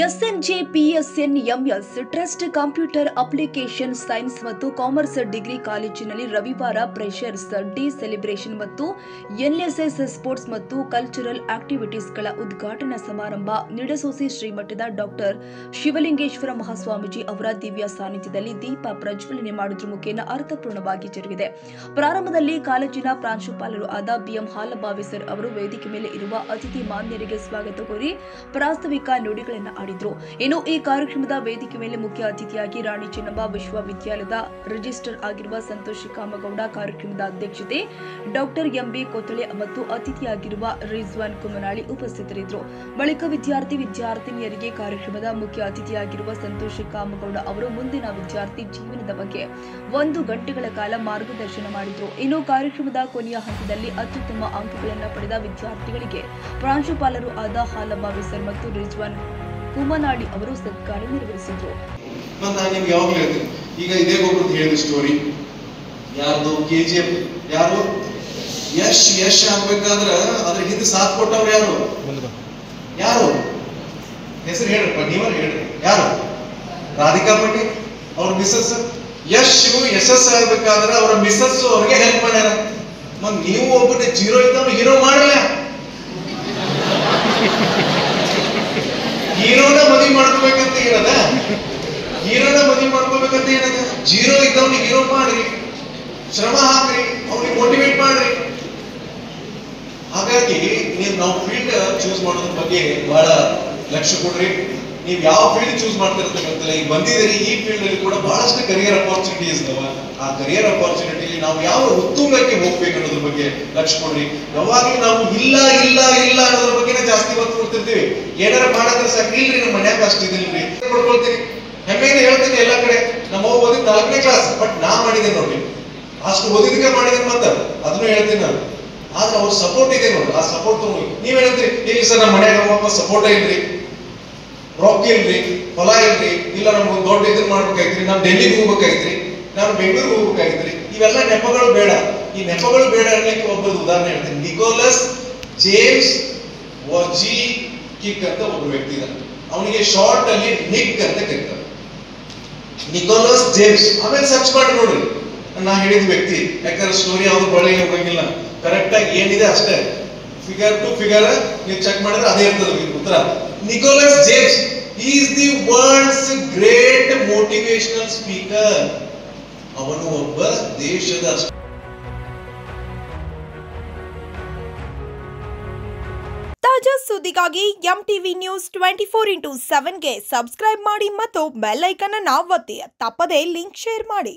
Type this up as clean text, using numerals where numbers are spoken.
ಎಸ್ಎಂಜೆ PSN MS trust computer application science ಮತ್ತು commerce degree ಕಾಲೇಜಿನಲ್ಲಿ ರವಿವಾರ ಫ್ರೆಷರ್ಸ್ ಡೇ ಸೆಲೆಬ್ರೇಷನ್ ಮತ್ತು ಎನ್ಎಸ್ಎಸ್ ಸ್ಪೋರ್ಟ್ಸ್ ಮತ್ತು ಕಲ್ಚರಲ್ ಆಕ್ಟಿವಿಟೀಸ್ಗಳ ಉದ್ಘಾಟನಾ ಸಮಾರಂಭ ನಿಡಸೋಸಿ ಶ್ರೀಮಠದ ಡಾಕ್ಟರ್ ಶಿವಲಿಂಗೇಶ್ವರ ಮಹಾಸ್ವಾಮೀಜಿ ಅವರ ದಿವ್ಯ ಸಾನ್ನಿಧ್ಯದಲ್ಲಿ ದೀಪ ಪ್ರಜ್ವಲನೆ ಮಾಡುವುದರ ಮುಖೇನ ಅರ್ಥಪೂರ್ಣವಾಗಿ ಜರುಗಿದೆ. ಪ್ರಾರಂಭದಲ್ಲಿ ಕಾಲೇಜಿನ ಪ್ರಾಂಶುಪಾಲರು ಆದ ಬಿಎಂ ಹಾಲಬಾವಿ ಸರ್ ಅವರು ವೇದಿಕೆ ಮೇಲೆ ಇರುವ ಅತಿಥಿ ಮಾನ್ಯರಿಗೆ ಸ್ವಾಗತ ಕೋರಿ ಪ್ರಾಸ್ತಾವಿಕ ನುಡಿಗಳನ್ನು ಆಡಿದ್ರು. ಇನ್ನು ಈ ಕಾರ್ಯಕ್ರಮದ ವೇದಿಕೆ ಮೇಲೆ ಮುಖ್ಯ ಅತಿಥಿಯಾಗಿ ರಾಣಿ ಚೆನ್ನಮ್ಮ ವಿಶ್ವವಿದ್ಯಾಲಯದ ರಿಜಿಸ್ಟರ್ ಆಗಿರುವ ಸಂತೋಷ್ ಕಾಮಗೌಡ, ಕಾರ್ಯಕ್ರಮದ ಅಧ್ಯಕ್ಷತೆ ಡಾಕ್ಟರ್ ಎಂಬಿ ಕೊತ್ತಳೆ ಮತ್ತು ಅತಿಥಿಯಾಗಿರುವ ರಿಜ್ವಾನ್ ಕುಮನಾಳಿ ಉಪಸ್ಥಿತರಿದ್ದರು. ಬಳಿಕ ವಿದ್ಯಾರ್ಥಿನಿಯರಿಗೆ ಕಾರ್ಯಕ್ರಮದ ಮುಖ್ಯ ಅತಿಥಿಯಾಗಿರುವ ಸಂತೋಷ್ ಕಾಮಗೌಡ ಅವರು ಮುಂದಿನ ವಿದ್ಯಾರ್ಥಿ ಜೀವನದ ಬಗ್ಗೆ 1 ಗಂಟೆಗಳ ಕಾಲ ಮಾರ್ಗದರ್ಶನ ಮಾಡಿದರು. ಇನ್ನು ಕಾರ್ಯಕ್ರಮದ ಕೊನೆಯ ಹಂತದಲ್ಲಿ ಅತ್ಯುತ್ತಮ ಅಂಕಗಳನ್ನು ಪಡೆದ ವಿದ್ಯಾರ್ಥಿಗಳಿಗೆ ಪ್ರಾಂಶುಪಾಲರು ಆದ ಹಾಲಬಾವಿ ಸರ್ ಮತ್ತು ರಿಜ್ವಾನ್ ಕುಮನಾಳಿ ಅವರು ಸತ್ಕಾರ ನೆರವೇರಿಸಿದರು. ಈಗ ಇದೇ ಒಬ್ಬರು ಹೇಳಿದ ಸ್ಟೋರಿ ಯಾರ್ದು KGF ಯಾರು ಯಶ್ ಆಗ್ಬೇಕಾದ್ರ ಅದ್ರ ಹಿಂದೆ ಸಾಥ್ ಕೊಟ್ಟವ್ರು ಯಾರು ಹೆಸರು ಹೇಳ್ರಪ್ಪ, ನೀವೇ ಹೇಳ್ರಿ. ಯಾರು? ರಾಧಿಕಾ ಪಟೇಲ್ ಅವ್ರ ಮಿಸಸ್. ಯಶಸ್ ಆಗ್ಬೇಕಾದ್ರೆ ಅವರ ಮಿಸಸ್ ಅವ್ರಿಗೆ ಹೆಲ್ಪ್ ಮಾಡ್ಯಾರ. ನೀವು ಒಬ್ಬನೇ ಜೀರೋ ಇದ್ದವ್ರು ಹೀರೋ ಮಾಡಲ್ಲ. ಹೀರೋನ ಮದುವೆ ಮಾಡ್ಕೋಬೇಕಂತ ಏನದ? ಜೀರೋ ಇದ್ದವ್ನಿಗೆ ಹೀರೋ ಮಾಡ್ರಿ, ಶ್ರಮ ಹಾಕ್ರಿ, ಅವ್ನಿಗೆ ಮೋಟಿವೇಟ್ ಮಾಡ್ರಿ. ಹಾಗಾಗಿ ನಾವು ಫೀಲ್ಡ್ ಚೂಸ್ ಮಾಡೋದ್ರ ಬಗ್ಗೆ ಬಹಳ ಲಕ್ಷ್ಯ ಕೊಡ್ರಿ. ನೀವು ಯಾವ ಫೀಲ್ಡ್ ಚೂಸ್ ಮಾಡ್ತಿರ್ತೀವಿ ಈಗ ಬಂದಿದ್ದೀರಿ, ಈ ಫೀಲ್ಡ್ ಅಲ್ಲಿ ಕೂಡ ಬಹಳಷ್ಟು ಕರಿಯರ್ ಅಪಾರ್ಚುನಿಟೀಸ್ ಇದಾವ. ಆ ಕರಿಯರ್ ಅಪಾರ್ಚುನಿಟಿ ನಾವು ಯಾವ ಉತ್ತುಂಗಕ್ಕೆ ಹೋಗ್ಬೇಕು ಅನ್ನೋದ್ರ ಬಗ್ಗೆ ಲಕ್ಷ್ಯ ಕೊಡ್ರಿ. ಯಾವಾಗಲೂ ನಾವು ಇಲ್ಲ ಅನ್ನೋದ್ರ ಬಗ್ಗೆ ಜಾಸ್ತಿ ಒತ್ತು ಕೊಡ್ತಿರ್ತೀವಿ. ಏನಾರ ಮಾಡಿದ್ರೆ ಸಾಕು, ಇಲ್ರಿ ನಮ್ಮ ಮನ್ಯಾಗ ಅಷ್ಟು ಇದಿಲ್ರಿ ಪಡ್ಕೊಳ್ತೀನಿ, ಹೆಮ್ಮೆಯಿಂದ ಹೇಳ್ತೀನಿ. ಎಲ್ಲ ಕಡೆ ನಮ್ಮ ಓದಿದ 4ನೇ ಕ್ಲಾಸ್, ಬಟ್ ನಾ ಮಾಡಿದೆ ನೋಡ್ರಿ, ಅಷ್ಟು ಓದಿದಕ್ಕೆ ಮಾಡಿದೀನಿ. ಮತ್ತ ಅದನ್ನು ಹೇಳ್ತೀನಿ ನಾನು. ಆದ್ರೆ ಅವ್ರ ಸಪೋರ್ಟ್ ಇದೆ ನೋಡ್ರಿ, ಆ ಸಪೋರ್ಟ್ ತಗೊಂಡು ನೀವ್ ಹೇಳ್ತೀರಿ ಇಲ್ಲಿ ಸರ್ ನಮ್ಮ ಮನ್ಯಾಗ ನಮ್ಮಪ್ಪ ಸಪೋರ್ಟ್ ಇಲ್ರಿ, ರೊಕ್ಕ ಇಲ್ರಿ, ಹೊಲ ಇಲ್ರಿ, ಇಲ್ಲ ನಮ್ಗೆ ದೊಡ್ಡ ಇದನ್ನ ಮಾಡ್ಬೇಕಾಯ್ತ್ರಿ, ನಾವ್ ಡೆಲ್ಲಿಗೆ ಹೋಗ್ಬೇಕಾಯ್ತ್ರಿ, ನಾನು ಬೆಂಗಳೂರಿಗೆ ಹೋಗ್ಬೇಕಾಯ್ತ್ರಿ. ಇವೆಲ್ಲ ನೆಪಗಳು ಬೇಡ. ಈ ನೆಪಗಳು ಬೇಡ ಅನ್ನಕ್ಕೆ ಒಬ್ಬರದ್ದು ಉದಾಹರಣೆ ಹೇಳ್ತೀನಿ. ನಿಕೋಲಸ್ ಜೇಮ್ಸ್ ವರ್ಜಿ ಕಿಕ್ ಅಂತ ಒಬ್ಬರು ವ್ಯಕ್ತಿ ಇದ್ದಾನೆ. ಅವನಿಗೆ ಶಾರ್ಟ್ ಅಲ್ಲಿ ನಿಕ್ ಅಂತ ಕರೀತಾರೆ. Nicolas James. ಆಮೇಲೆ ಸರ್ಚ್ ಮಾಡಿ ನೋಡ್ರಿ, ನಾ ಹೇಳಿದ ವ್ಯಕ್ತಿ. ಯಾಕಂದ್ರೆ ಸ್ಟೋರಿ ಯಾವ್ದು ಬಳ್ಳಿಗೆ ಹೋಗಂಗಿಲ್ಲ, ಕರೆಕ್ಟ್ ಆಗಿ ಏನಿದೆ ಅಷ್ಟೇ, ಫಿಗರ್ ಟು ಫಿಗರ್ ನೀವು ಚೆಕ್ ಮಾಡಿದ್ರೆ ಅದೇ ಇರ್ತದೆ ಉತ್ತರ. Nicholas James is the world's great motivational speaker. ಅವನು ಒಬ್ಬ ದೇಶದ ತಾಜಾ ಸುದ್ದಿಗಾಗಿ MTV ನ್ಯೂಸ್ 24x7 ಗೆ ಸಬ್ಸ್ಕ್ರೈಬ್ ಮಾಡಿ ಮತ್ತು ಬೆಲ್ ಐಕಾನ್ ಅನ್ನು ಒತ್ತಿ. ತಪ್ಪದೇ ಲಿಂಕ್ ಶೇರ್ ಮಾಡಿ.